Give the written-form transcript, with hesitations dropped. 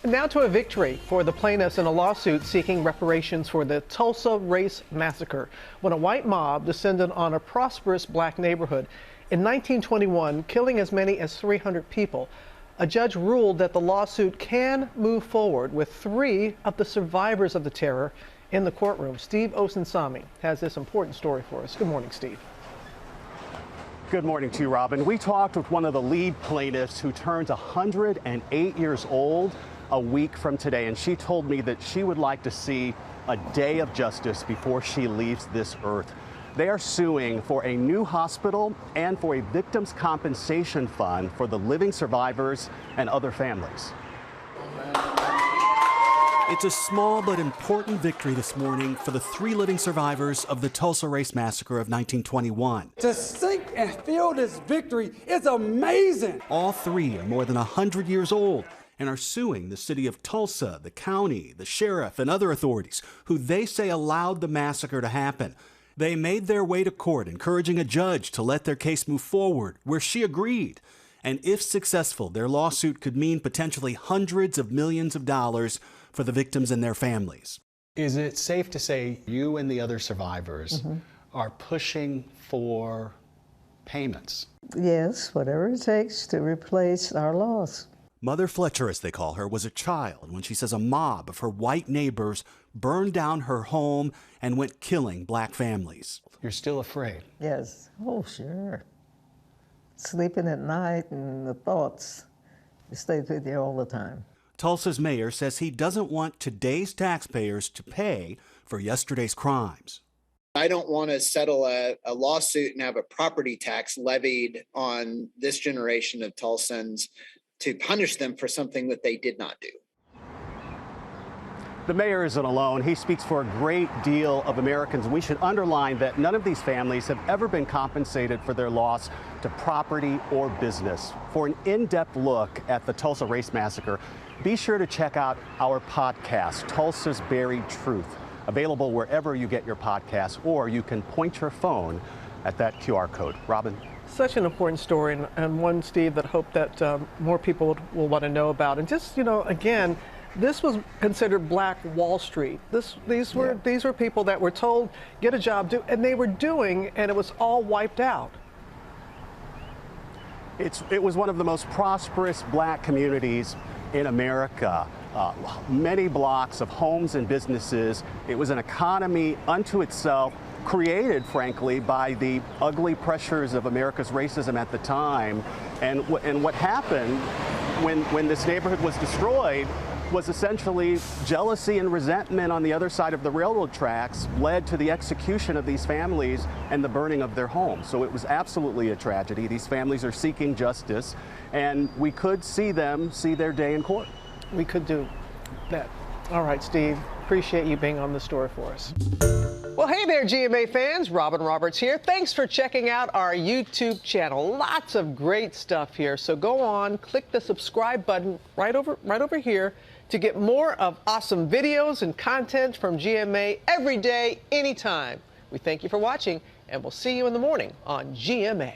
Now to a victory for the plaintiffs in a lawsuit seeking reparations for the Tulsa Race Massacre, when a white mob descended on a prosperous black neighborhood in 1921, killing as many as 300 people. A judge ruled that the lawsuit can move forward with 3 of the survivors of the terror in the courtroom. Steve Osunsami has this important story for us. Good morning, Steve. Good morning to you, Robin. We talked with one of the lead plaintiffs who turns 108 years old a week from today, and she told me that she would like to see a day of justice before she leaves this earth. They are suing for a new hospital and for a victims' compensation fund for the living survivors and other families. It's a small but important victory this morning for the 3 living survivors of the Tulsa Race Massacre of 1921. To sink and feel this victory is amazing. All 3 are more than 100 years old and are suing the city of Tulsa, the county, the sheriff, and other authorities who they say allowed the massacre to happen. They made their way to court, encouraging a judge to let their case move forward, where she agreed. And if successful, their lawsuit could mean potentially hundreds of millions of dollars for the victims and their families. Is it safe to say you and the other survivors are pushing for payments? Yes, whatever it takes to replace our loss. Mother Fletcher, as they call her, was a child when she says a mob of her white neighbors burned down her home and went killing black families. You're still afraid? Yes. Oh, sure. Sleeping at night and the thoughts stays with you all the time. Tulsa's mayor says he doesn't want today's taxpayers to pay for yesterday's crimes. I don't want to settle a lawsuit and have a property tax levied on this generation of Tulsans to punish them for something that they did not do. The mayor isn't alone. He speaks for a great deal of Americans. We should underline that none of these families have ever been compensated for their loss to property or business. For an in-depth look at the Tulsa Race Massacre, be sure to check out our podcast, Tulsa's Buried Truth, available wherever you get your podcasts, or you can point your phone at that QR code. Robin? Such an important story, and one, Steve, that I hope that more people will want to know about. And just, again, this was considered Black Wall Street. These were people that were told, get a job, and they were doing, and it was all wiped out. It was one of the most prosperous black communities in America. Many blocks of homes and businesses. It was an economy unto itself, created, frankly, by the ugly pressures of America's racism at the time. And what happened when this neighborhood was destroyed was essentially jealousy and resentment on the other side of the railroad tracks led to the execution of these families and the burning of their homes. So it was absolutely a tragedy. These families are seeking justice, and we could see them see their day in court. We could do that. All right, Steve, appreciate you being on the story for us. Well, hey there, GMA fans. Robin Roberts here. Thanks for checking out our YouTube channel. Lots of great stuff here. So go on, click the subscribe button right over here to get more of awesome videos and content from GMA every day, anytime. We thank you for watching, and we'll see you in the morning on GMA.